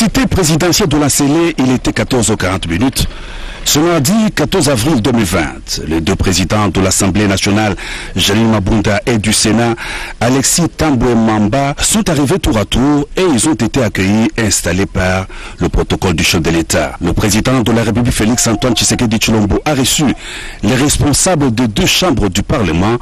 Cité présidentielle de la Célé, il était 14h40. Ce mardi 14 avril 2020, les deux présidents de l'Assemblée nationale, Janine Mabunda, et du Sénat, Alexis Tambwe Mamba, sont arrivés tour à tour et ils ont été accueillis et installés par le protocole du chef de l'État. Le président de la République, Félix Antoine Tshisekedi Tshilombo, a reçu les responsables de deux chambres du Parlement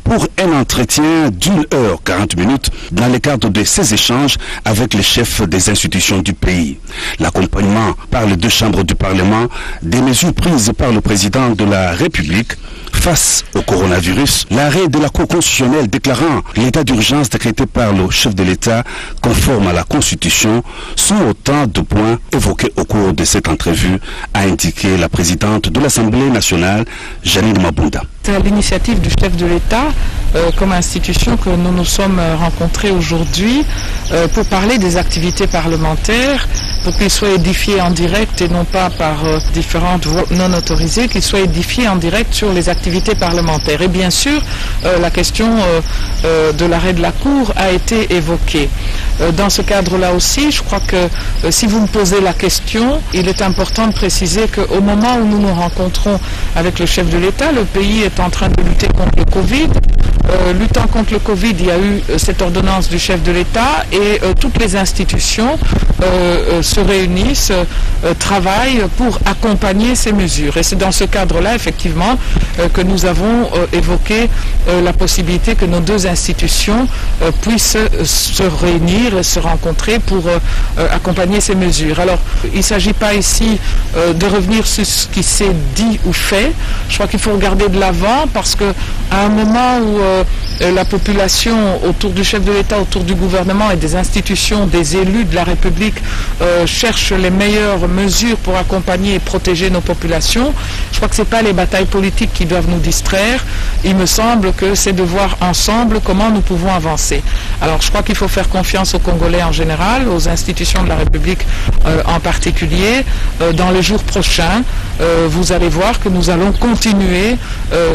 pour un entretien d'1h40 dans le cadre de ces échanges avec les chefs des institutions du pays. L'accompagnement par les deux chambres du Parlement des mesures prises par le président de la République face au coronavirus, l'arrêt de la Cour constitutionnelle déclarant l'état d'urgence décrété par le chef de l'État conforme à la Constitution sont autant de points évoqués au cours de cette entrevue, a indiqué la présidente de l'Assemblée nationale, Janine Mabunda. C'est à l'initiative du chef de l'État comme institution que nous nous sommes rencontrés aujourd'hui pour parler des activités parlementaires, pour qu'ils soient édifiés en direct et non pas par différentes voies non autorisées, qu'ils soient édifiés en direct sur les activités parlementaires. Et bien sûr, la question de l'arrêt de la Cour a été évoquée. Dans ce cadre-là aussi, je crois que si vous me posez la question, il est important de préciser qu'au moment où nous nous rencontrons avec le chef de l'État, le pays est en train de lutter contre le Covid. Luttant contre le Covid, il y a eu cette ordonnance du chef de l'État et toutes les institutions se réunissent, travaillent pour accompagner ces mesures. Et c'est dans ce cadre-là, effectivement, que nous avons évoqué la possibilité que nos deux institutions puissent se réunir et se rencontrer pour accompagner ces mesures. Alors, il ne s'agit pas ici de revenir sur ce qui s'est dit ou fait. Je crois qu'il faut regarder de l'avant parce qu'à un moment où la population autour du chef de l'État, autour du gouvernement et des institutions, des élus de la République cherchent les meilleures mesures pour accompagner et protéger nos populations. Je crois que ce n'est pas les batailles politiques qui doivent nous distraire. Il me semble que c'est de voir ensemble comment nous pouvons avancer. Alors je crois qu'il faut faire confiance aux Congolais en général, aux institutions de la République en particulier. Dans les jours prochains, vous allez voir que nous allons continuer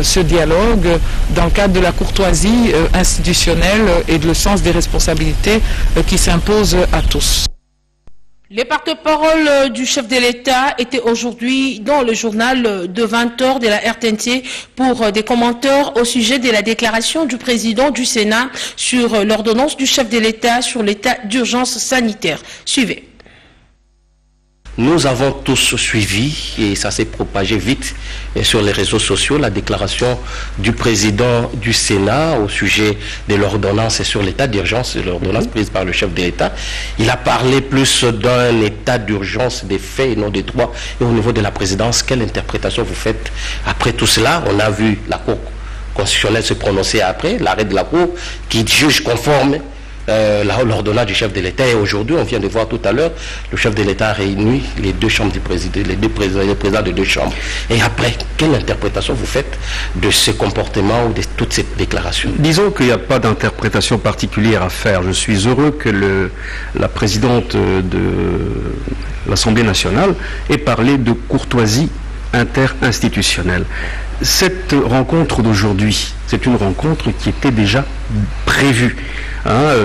ce dialogue dans le cadre de la courtoisie institutionnelle et de le sens des responsabilités qui s'imposent à tous. Les porte-paroles du chef de l'État étaient aujourd'hui dans le journal de 20h de la RTNC pour des commentaires au sujet de la déclaration du président du Sénat sur l'ordonnance du chef de l'État sur l'état d'urgence sanitaire. Suivez. Nous avons tous suivi, et ça s'est propagé vite sur les réseaux sociaux, la déclaration du président du Sénat au sujet de l'ordonnance sur l'état d'urgence, l'ordonnance prise par le chef de l'État. Il a parlé plus d'un état d'urgence des faits et non des droits. Et au niveau de la présidence, quelle interprétation vous faites après tout cela? On a vu la Cour constitutionnelle se prononcer après, l'arrêt de la Cour qui juge conforme l'ordonnance du chef de l'État. Et aujourd'hui, on vient de voir tout à l'heure, le chef de l'État a réuni les deux chambres du président, les présidents de deux chambres. Et après, quelle interprétation vous faites de ce comportement ou de toute cette déclaration? Disons qu'il n'y a pas d'interprétation particulière à faire. Je suis heureux que la présidente de l'Assemblée nationale ait parlé de courtoisie interinstitutionnelle. Cette rencontre d'aujourd'hui, c'est une rencontre qui était déjà prévue.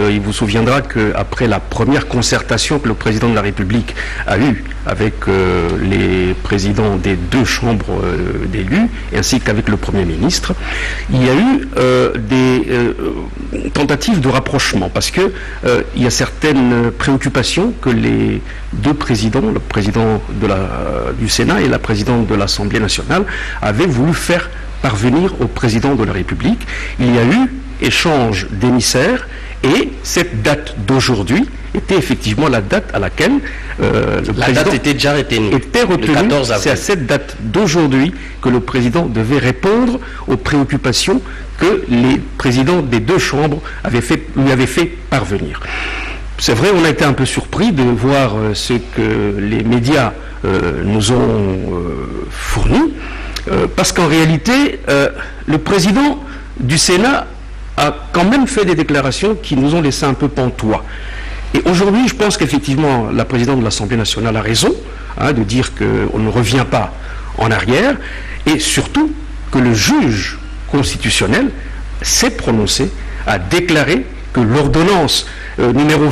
Il vous souviendra qu'après la première concertation que le président de la République a eue avec les présidents des deux chambres d'élus, ainsi qu'avec le Premier ministre, il y a eu des tentatives de rapprochement, parce que il y a certaines préoccupations que les deux présidents, le président du Sénat et la présidente de l'Assemblée nationale, avaient voulu faire parvenir au président de la République. Il y a eu échange d'émissaires et cette date d'aujourd'hui était effectivement la date à laquelle le président date était déjà retenue. C'est à cette date d'aujourd'hui que le président devait répondre aux préoccupations que les présidents des deux chambres lui avaient fait parvenir. C'est vrai, on a été un peu surpris de voir ce que les médias nous ont fourni, parce qu'en réalité, le président du Sénat a quand même fait des déclarations qui nous ont laissé un peu pantois. Et aujourd'hui, je pense qu'effectivement, la présidente de l'Assemblée nationale a raison de dire qu'on ne revient pas en arrière, et surtout que le juge constitutionnel s'est prononcé, a déclaré que l'ordonnance numéro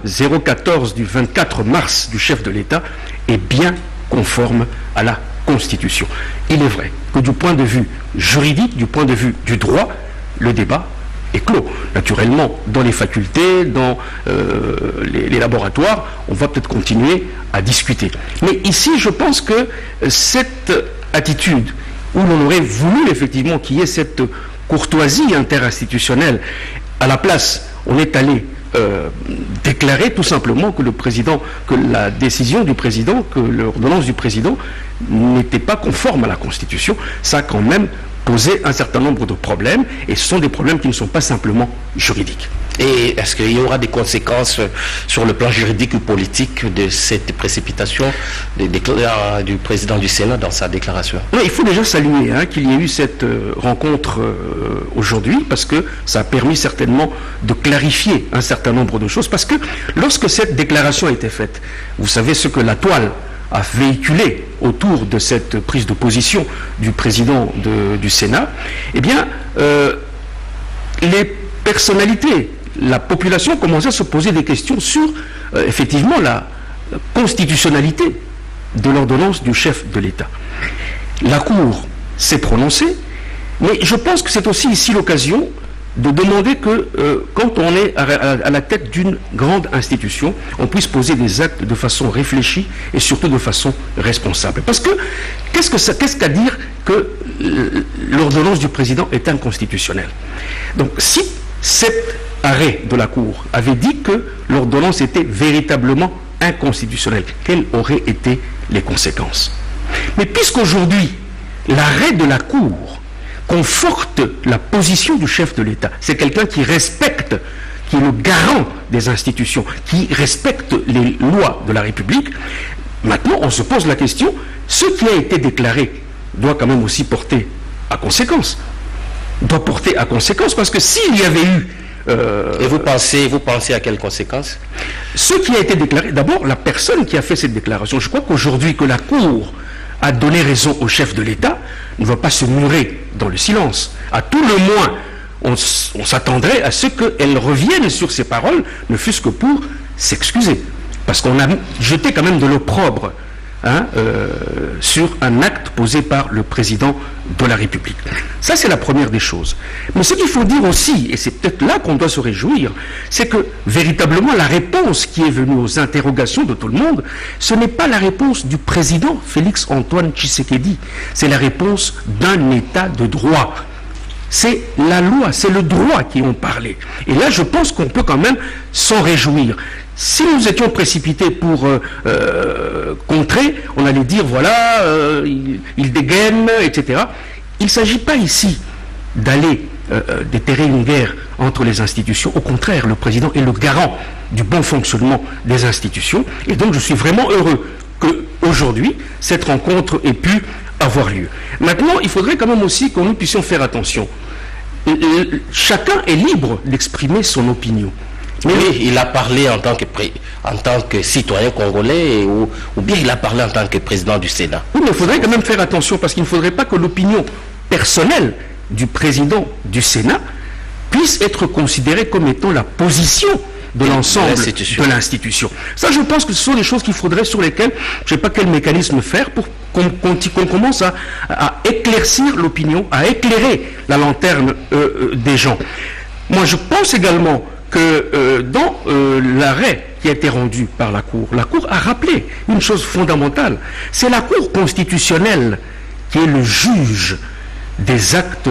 20-014 du 24 mars du chef de l'État est bien conforme à la Constitution. Il est vrai que du point de vue juridique, du point de vue du droit, le débat est clos. Naturellement, dans les facultés, dans les laboratoires, on va peut-être continuer à discuter. Mais ici, je pense que cette attitude, où l'on aurait voulu effectivement qu'il y ait cette courtoisie interinstitutionnelle, à la place, on est allé déclarer tout simplement que que la décision du président, que l'ordonnance du président n'était pas conforme à la Constitution. Ça a quand même posé un certain nombre de problèmes, et ce sont des problèmes qui ne sont pas simplement juridiques. Et est-ce qu'il y aura des conséquences sur le plan juridique ou politique de cette précipitation du président du Sénat dans sa déclaration? Oui, il faut déjà saluer qu'il y ait eu cette rencontre aujourd'hui, parce que ça a permis certainement de clarifier un certain nombre de choses, parce que lorsque cette déclaration a été faite, vous savez ce que la toile a véhiculé autour de cette prise de position du président du Sénat, eh bien, les personnalités, la population commençait à se poser des questions sur, effectivement, la constitutionnalité de l'ordonnance du chef de l'État. La Cour s'est prononcée, mais je pense que c'est aussi ici l'occasion de demander que, quand on est à la tête d'une grande institution, on puisse poser des actes de façon réfléchie et surtout de façon responsable. Parce que, qu'est-ce qu'à dire que l'ordonnance du président est inconstitutionnelle? Donc, si cet arrêt de la Cour avait dit que l'ordonnance était véritablement inconstitutionnelle, quelles auraient été les conséquences? Mais puisqu'aujourd'hui, l'arrêt de la Cour conforte la position du chef de l'État, c'est quelqu'un qui respecte, qui est le garant des institutions, qui respecte les lois de la République, maintenant on se pose la question, ce qui a été déclaré doit quand même aussi porter à conséquence. Doit porter à conséquence, parce que s'il y avait eu... Et vous pensez à quelles conséquences? Ce qui a été déclaré, d'abord la personne qui a fait cette déclaration, je crois qu'aujourd'hui que la Cour a donné raison au chef de l'État, ne va pas se murer dans le silence. À tout le moins, on s'attendrait à ce qu'elle revienne sur ses paroles, ne fût-ce que pour s'excuser. Parce qu'on a jeté quand même de l'opprobre sur un acte posé par le président de la République. Ça, c'est la première des choses. Mais ce qu'il faut dire aussi, et c'est peut-être là qu'on doit se réjouir, c'est que véritablement la réponse qui est venue aux interrogations de tout le monde, ce n'est pas la réponse du président Félix Antoine Tshisekedi, c'est la réponse d'un État de droit. C'est la loi, c'est le droit qui ont parlé. Et là, je pense qu'on peut quand même s'en réjouir. Si nous étions précipités pour contrer, on allait dire, voilà, il dégaine, etc. Il ne s'agit pas ici d'aller déterrer une guerre entre les institutions. Au contraire, le président est le garant du bon fonctionnement des institutions. Et donc, je suis vraiment heureux qu'aujourd'hui, cette rencontre ait pu avoir lieu. Maintenant, il faudrait quand même aussi que nous puissions faire attention. Chacun est libre d'exprimer son opinion. Mais oui, il a parlé en tant que citoyen congolais ou bien il a parlé en tant que président du Sénat. Oui, mais il faudrait quand même faire attention parce qu'il ne faudrait pas que l'opinion personnelle du président du Sénat puisse être considérée comme étant la position de l'ensemble de l'institution. Ça, je pense que ce sont des choses qu'il faudrait, sur lesquelles, je ne sais pas quel mécanisme faire pour qu'on commence à éclaircir l'opinion, à éclairer la lanterne des gens. Moi, je pense également que dans l'arrêt qui a été rendu par la Cour a rappelé une chose fondamentale. C'est la Cour constitutionnelle qui est le juge des actes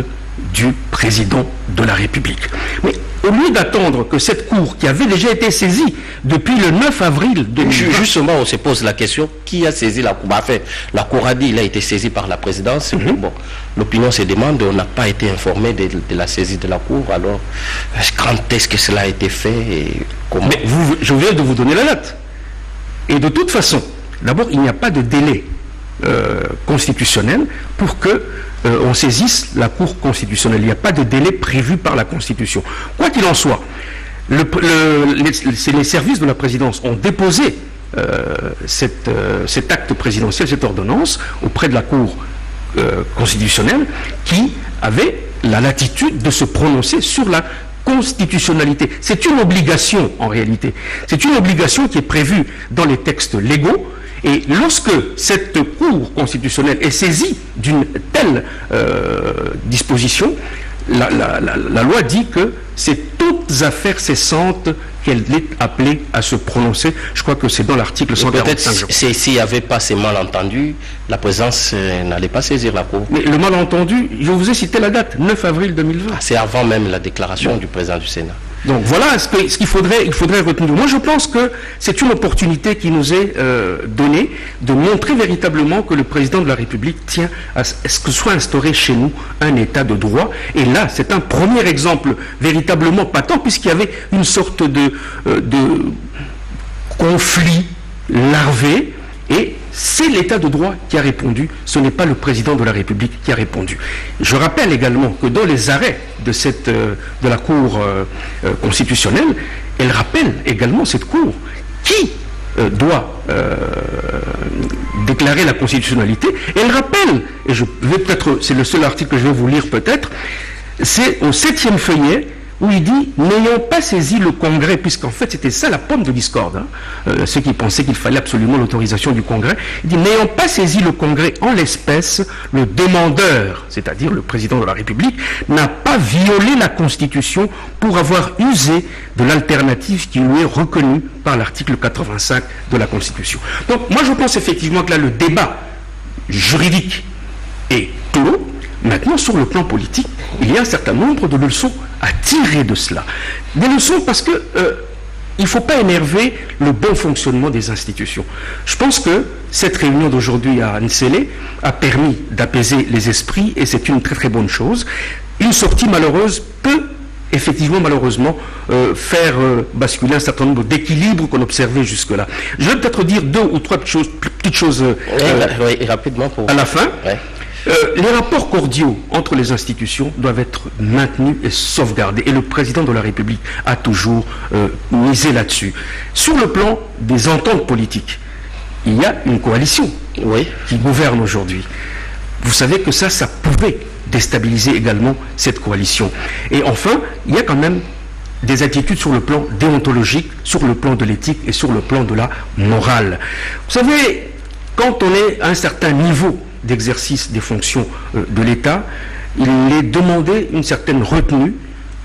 du président de la République. Mais au lieu d'attendre que cette Cour, qui avait déjà été saisie depuis le 9 avril 2020... Justement, on se pose la question, qui a saisi la Cour? La Cour a dit qu'il a été saisi par la présidence. Bon, l'opinion se demande, on n'a pas été informé de la saisie de la Cour. Alors, quand est-ce que cela a été fait et comment? Mais je viens de vous donner la date. Et de toute façon, d'abord, il n'y a pas de délai constitutionnel pour que on saisisse la Cour constitutionnelle. Il n'y a pas de délai prévu par la Constitution. Quoi qu'il en soit, les services de la présidence ont déposé cet acte présidentiel, cette ordonnance, auprès de la Cour constitutionnelle qui avait la latitude de se prononcer sur la constitutionnalité. C'est une obligation en réalité. C'est une obligation qui est prévue dans les textes légaux. Et lorsque cette Cour constitutionnelle est saisie d'une telle disposition, la loi dit que c'est toutes affaires cessantes qu'elle est appelée à se prononcer. Je crois que c'est dans l'article 145. Peut-être s'il n'y avait pas ces malentendus, la présidence n'allait pas saisir la Cour. Mais le malentendu, je vous ai cité la date, 9 avril 2020. C'est avant même la déclaration du président du Sénat. Donc voilà ce qu'il faudrait retenir. Moi je pense que c'est une opportunité qui nous est donnée de montrer véritablement que le président de la République tient à ce que soit instauré chez nous un état de droit. Et là, c'est un premier exemple véritablement patent, puisqu'il y avait une sorte de conflit larvé, et c'est l'état de droit qui a répondu, ce n'est pas le président de la République qui a répondu. Je rappelle également que dans les arrêts de la Cour constitutionnelle, elle rappelle également cette Cour qui doit déclarer la constitutionnalité. Elle rappelle, et c'est le seul article que je vais vous lire peut-être, c'est au 7e feuillet, où il dit « N'ayant pas saisi le Congrès », puisqu'en fait c'était ça la pomme de discorde, ceux qui pensaient qu'il fallait absolument l'autorisation du Congrès, il dit « N'ayant pas saisi le Congrès en l'espèce, le demandeur, c'est-à-dire le président de la République, n'a pas violé la Constitution pour avoir usé de l'alternative qui lui est reconnue par l'article 85 de la Constitution. » Donc moi je pense effectivement que là le débat juridique est clos. Maintenant, sur le plan politique, il y a un certain nombre de leçons à tirer de cela. Des leçons parce que il ne faut pas énerver le bon fonctionnement des institutions. Je pense que cette réunion d'aujourd'hui à Nsele a permis d'apaiser les esprits et c'est une très très bonne chose. Une sortie malheureuse peut effectivement, malheureusement, faire basculer un certain nombre d'équilibres qu'on observait jusque-là. Je vais peut-être dire 2 ou 3 petites choses rapidement à la fin. Ouais. Les rapports cordiaux entre les institutions doivent être maintenus et sauvegardés. Et le président de la République a toujours misé là-dessus. Sur le plan des ententes politiques, il y a une coalition qui gouverne aujourd'hui. Vous savez que ça pouvait déstabiliser également cette coalition. Et enfin, il y a quand même des attitudes sur le plan déontologique, sur le plan de l'éthique et sur le plan de la morale. Vous savez, quand on est à un certain niveau d'exercice des fonctions de l'État, il est demandé une certaine retenue,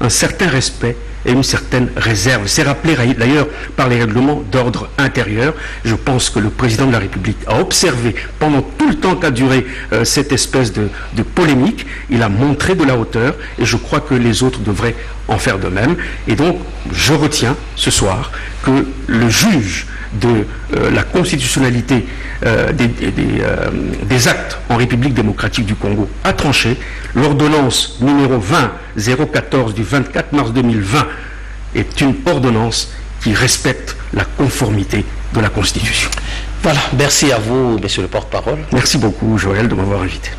un certain respect et une certaine réserve. C'est rappelé d'ailleurs par les règlements d'ordre intérieur. Je pense que le président de la République a observé pendant tout le temps qu'a duré cette espèce de polémique, il a montré de la hauteur et je crois que les autres devraient en faire de même. Et donc, je retiens ce soir que le juge de la constitutionnalité des actes en République démocratique du Congo a tranché. L'ordonnance numéro 20-014 du 24 mars 2020 est une ordonnance qui respecte la conformité de la Constitution. Voilà, merci à vous, monsieur le porte-parole. Merci beaucoup, Joël, de m'avoir invité.